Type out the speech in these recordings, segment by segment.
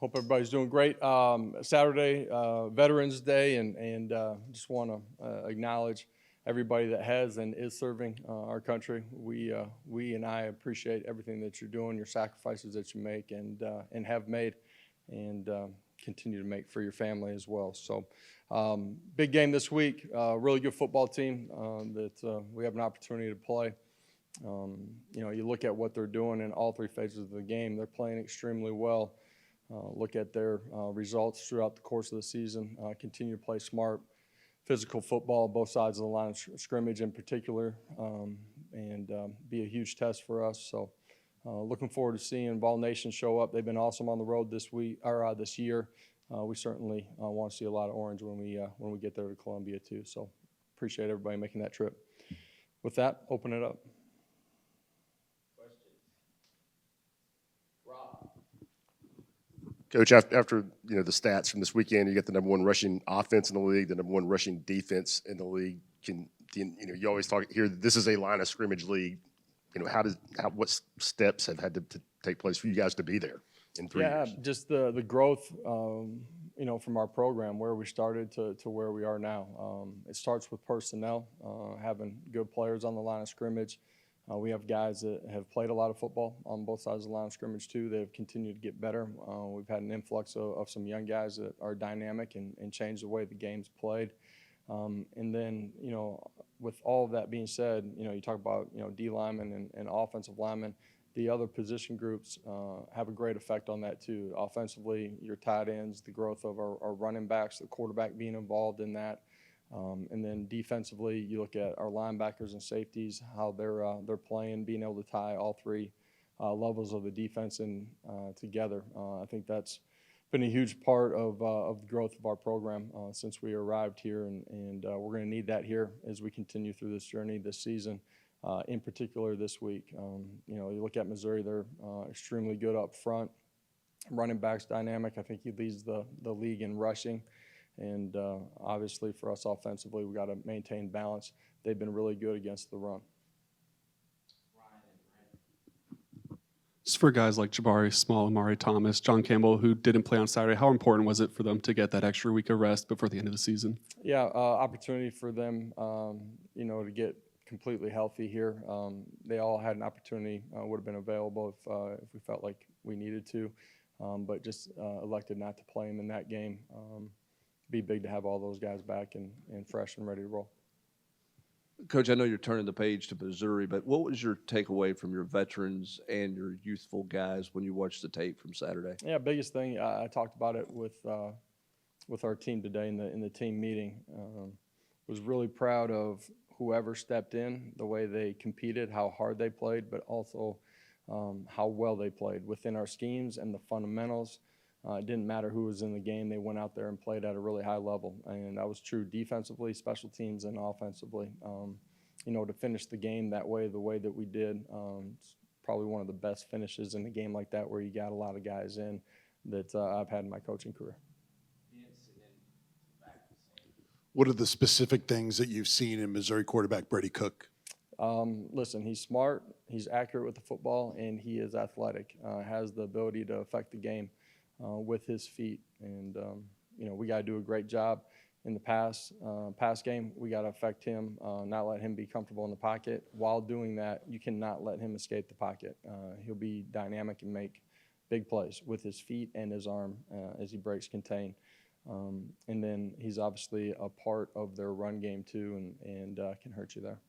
Hope everybody's doing great. Saturday, Veterans Day, and just want to acknowledge everybody that has and is serving our country. We and I appreciate everything that you're doing, your sacrifices that you make and have made, and continue to make for your family as well. So, big game this week. Really good football team that we have an opportunity to play. You look at what they're doing in all three phases of the game. They're playing extremely well. Look at their results throughout the course of the season. Continue to play smart, physical football, both sides of the line of scrimmage in particular, and be a huge test for us. So, looking forward to seeing Vol Nation show up. They've been awesome on the road this year. We certainly want to see a lot of orange when we get there to Columbia too. So, appreciate everybody making that trip. With that, open it up. Coach, after the stats from this weekend, you got the number one rushing offense in the league, the number one rushing defense in the league. You always talk here. This is a line of scrimmage league. What steps have had to take place for you guys to be there in 3 years? Yeah, just the growth, from our program, where we started to where we are now. It starts with personnel, having good players on the line of scrimmage. We have guys that have played a lot of football on both sides of the line of scrimmage too. They've continued to get better. We've had an influx of some young guys that are dynamic and change the way the game's played. And then, with all of that being said, you talk about, D linemen and offensive linemen. The other position groups have a great effect on that too. Offensively, your tight ends, the growth of our running backs, the quarterback being involved in that. And then defensively, you look at our linebackers and safeties, how they're playing, being able to tie all three levels of the defense together. I think that's been a huge part of the growth of our program since we arrived here, and we're going to need that here as we continue through this journey this season, in particular this week. You look at Missouri; they're extremely good up front. Running backs dynamic. I think he leads the league in rushing. And obviously for us offensively, we got to maintain balance. They've been really good against the run. Just for guys like Jabari Small, Amari Thomas, John Campbell, who didn't play on Saturday, how important was it for them to get that extra week of rest before the end of the season? Yeah, opportunity for them, to get completely healthy here. They all had an opportunity, would have been available if we felt like we needed to, but just elected not to play them in that game. Be big to have all those guys back and fresh and ready to roll. Coach, I know you're turning the page to Missouri, but what was your takeaway from your veterans and your youthful guys when you watched the tape from Saturday? Yeah, biggest thing, I talked about it with our team today in the team meeting. Was really proud of whoever stepped in, the way they competed, how hard they played, but also how well they played within our schemes and the fundamentals. It didn't matter who was in the game. They went out there and played at a really high level, and that was true defensively, special teams, and offensively. To finish the game that way, the way that we did, it's probably one of the best finishes in a game like that where you got a lot of guys in that I've had in my coaching career. What are the specific things that you've seen in Missouri quarterback Brady Cook? Listen, he's smart, he's accurate with the football, and he is athletic, has the ability to affect the game with his feet. And, we got to do a great job in the pass game. We got to affect him, not let him be comfortable in the pocket. While doing that, you cannot let him escape the pocket. He'll be dynamic and make big plays with his feet and his arm as he breaks contain. And then he's obviously a part of their run game too, and can hurt you there.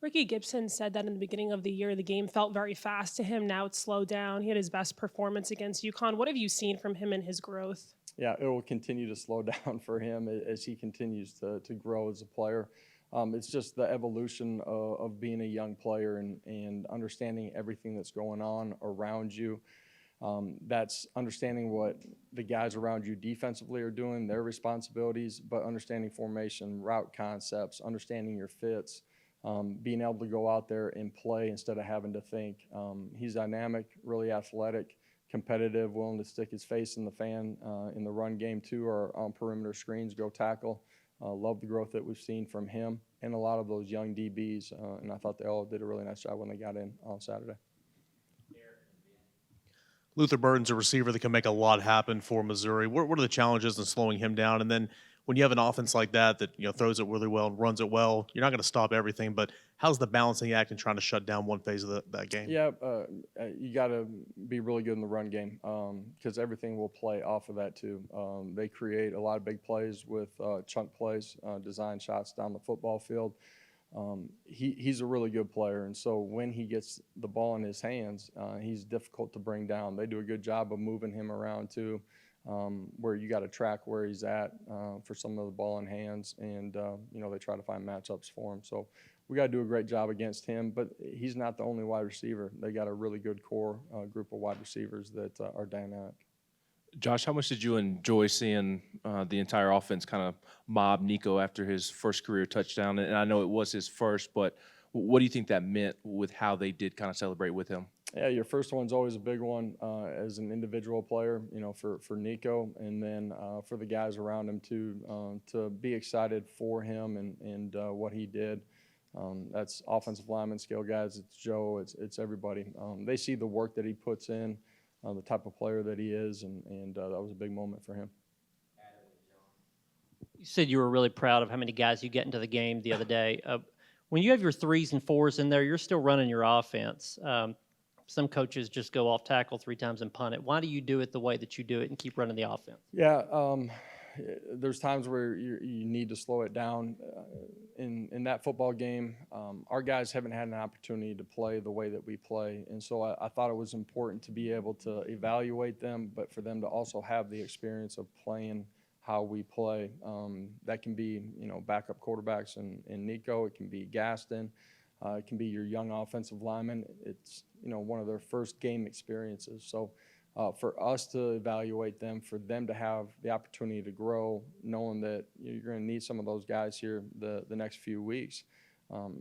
Ricky Gibson said that in the beginning of the year, the game felt very fast to him. Now it's slowed down. He had his best performance against UConn. What have you seen from him and his growth? Yeah, it will continue to slow down for him as he continues to grow as a player. It's just the evolution of being a young player and understanding everything that's going on around you. That's understanding what the guys around you defensively are doing, their responsibilities, but understanding formation, route concepts, understanding your fits. Being able to go out there and play instead of having to think. He's dynamic, really athletic, competitive, willing to stick his face in the fan in the run game too, or on perimeter screens, go tackle. Love the growth that we've seen from him and a lot of those young DBs, and I thought they all did a really nice job when they got in on Saturday. Luther Burden's a receiver that can make a lot happen for Missouri. What are the challenges in slowing him down? And then when you have an offense like that throws it really well and runs it well, you're not going to stop everything. But how's the balancing act in trying to shut down one phase of that game? Yeah, you got to be really good in the run game because everything will play off of that too. They create a lot of big plays with chunk plays, design shots down the football field. He's a really good player, and so when he gets the ball in his hands, he's difficult to bring down. They do a good job of moving him around too, where you got to track where he's at for some of the ball in hands, and they try to find matchups for him. So we got to do a great job against him, but he's not the only wide receiver. They got a really good core group of wide receivers that are dynamic. Josh, how much did you enjoy seeing the entire offense kind of mob Nico after his first career touchdown? And I know it was his first, but what do you think that meant with how they did kind of celebrate with him? Yeah, your first one's always a big one as an individual player, for Nico, and then for the guys around him too, to be excited for him and what he did. That's offensive lineman, skill guys. It's Joe. It's everybody. They see the work that he puts in, the type of player that he is, and that was a big moment for him. You said you were really proud of how many guys you get into the game the other day. When you have your 3s and 4s in there, you're still running your offense. Some coaches just go off tackle 3 times and punt it. Why do you do it the way that you do it and keep running the offense? Yeah, there's times where you need to slow it down. In that football game, our guys haven't had an opportunity to play the way that we play, and so I thought it was important to be able to evaluate them, but for them to also have the experience of playing how we play. That can be, backup quarterbacks in Nico. It can be Gaston. It can be your young offensive lineman. It's, one of their first game experiences. So for us to evaluate them, for them to have the opportunity to grow, knowing that you're going to need some of those guys here the next few weeks,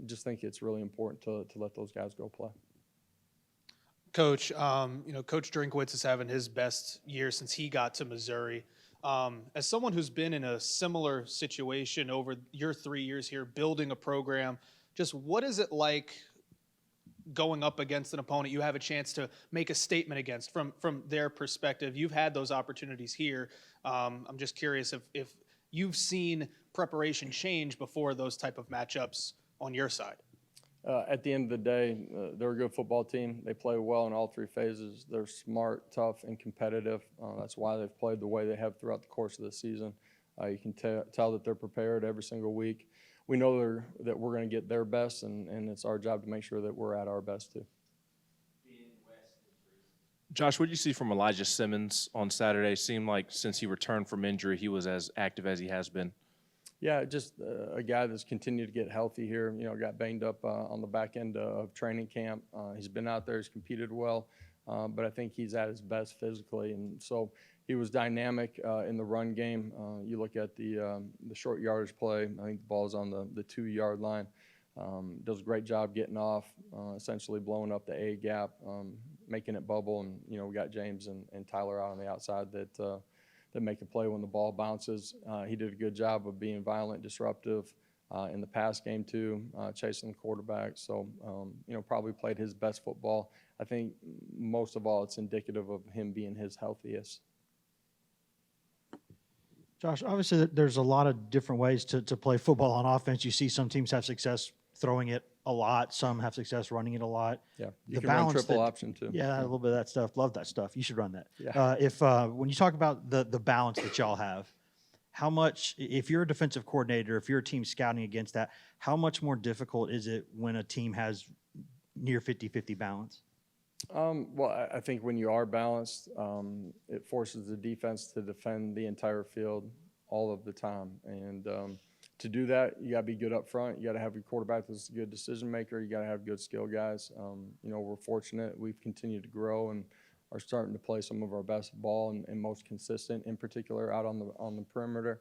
just think it's really important to let those guys go play. Coach, Coach Drinkwitz is having his best year since he got to Missouri. As someone who's been in a similar situation over your 3 years here, building a program, just what is it like going up against an opponent you have a chance to make a statement against from their perspective? You've had those opportunities here. I'm just curious if you've seen preparation change before those type of matchups on your side. At the end of the day, they're a good football team. They play well in all 3 phases. They're smart, tough, and competitive. That's why they've played the way they have throughout the course of the season. You can tell that they're prepared every single week. We know that we're going to get their best, and it's our job to make sure that we're at our best too. Josh, what did you see from Elijah Simmons on Saturday? Seemed like since he returned from injury, he was as active as he has been. Yeah, just a guy that's continued to get healthy here. Got banged up on the back end of training camp. He's been out there, he's competed well, but I think he's at his best physically, and so he was dynamic in the run game. You look at the short yardage play. I think the ball's on the 2-yard line. Does a great job getting off, essentially blowing up the A gap, making it bubble, and we got James and Tyler out on the outside that make a play when the ball bounces. He did a good job of being violent, disruptive in the pass game too, chasing the quarterback. So, probably played his best football. I think most of all, it's indicative of him being his healthiest. Josh, obviously there's a lot of different ways to play football on offense. You see some teams have success throwing it a lot. Some have success running it a lot. Yeah, you can run triple option too. Yeah, a little bit of that stuff. Love that stuff. You should run that. Yeah. When you talk about the balance that y'all have, how much, if you're a defensive coordinator, if you're a team scouting against that, how much more difficult is it when a team has near 50-50 balance? Well, I think when you are balanced, it forces the defense to defend the entire field all of the time. And to do that, you got to be good up front. You got to have your quarterback that's a good decision maker. You got to have good skill guys. We're fortunate. We've continued to grow and are starting to play some of our best ball and most consistent, in particular out on the perimeter.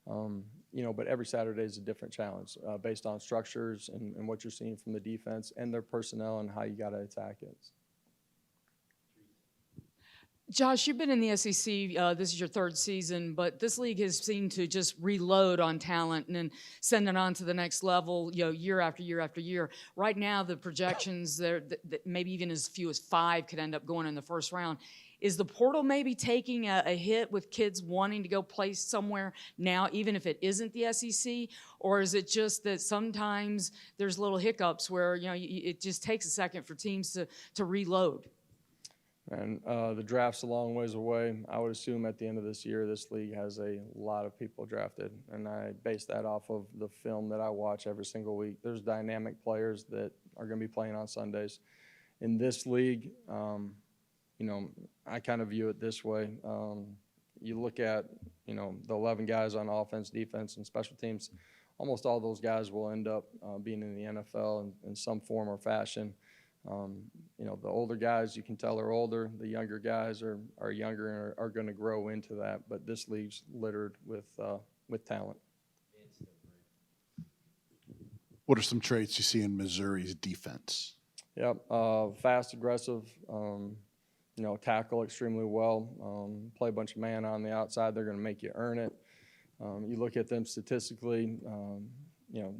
But every Saturday is a different challenge based on structures and what you're seeing from the defense and their personnel and how you got to attack it. Josh, you've been in the SEC. This is your 3rd season, but this league has seemed to just reload on talent and then send it on to the next level, year after year after year. Right now, the projections there, that maybe even as few as 5 could end up going in the first round. Is the portal maybe taking a hit with kids wanting to go play somewhere now, even if it isn't the SEC? Or is it just that sometimes there's little hiccups where, it just takes a second for teams to reload? And the draft's a long ways away. I would assume at the end of this year, this league has a lot of people drafted. And I base that off of the film that I watch every single week. There's dynamic players that are going to be playing on Sundays. In this league, I kind of view it this way. You look at, the 11 guys on offense, defense, and special teams, almost all those guys will end up being in the NFL in some form or fashion. The older guys, you can tell are older. The younger guys are younger and are going to grow into that. But this league's littered with talent. What are some traits you see in Missouri's defense? Yep, fast, aggressive, tackle extremely well, play a bunch of man on the outside. They're going to make you earn it. You look at them statistically,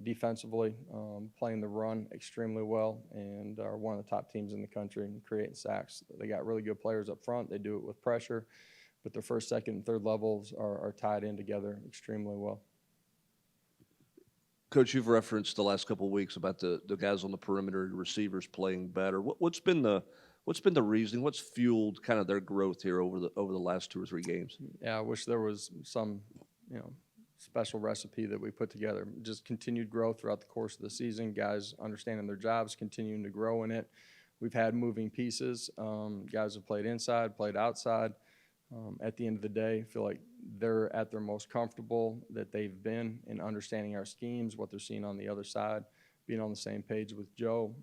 defensively, playing the run extremely well and are one of the top teams in the country in creating sacks. They got really good players up front. They do it with pressure, but their first, second, and third levels are tied in together extremely well. Coach, you've referenced the last couple of weeks about the guys on the perimeter, the receivers playing better. What's been the reasoning? What's fueled kind of their growth here over the last 2 or 3 games? Yeah, I wish there was some, special recipe that we put together. Just continued growth throughout the course of the season. Guys understanding their jobs, continuing to grow in it. We've had moving pieces. Guys have played inside, played outside. At the end of the day, I feel like they're at their most comfortable that they've been in understanding our schemes, what they're seeing on the other side, being on the same page with Joe.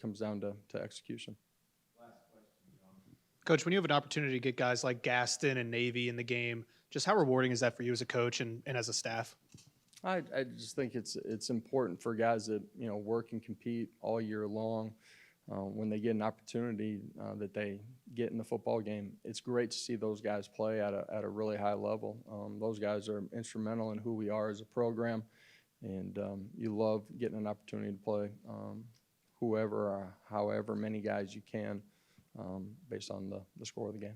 Comes down to execution. Coach, when you have an opportunity to get guys like Gaston and Navy in the game, just how rewarding is that for you as a coach and as a staff? I just think it's important for guys that work and compete all year long. When they get an opportunity that they get in the football game, it's great to see those guys play at a really high level. Those guys are instrumental in who we are as a program, and you love getting an opportunity to play whoever or however many guys you can based on the score of the game.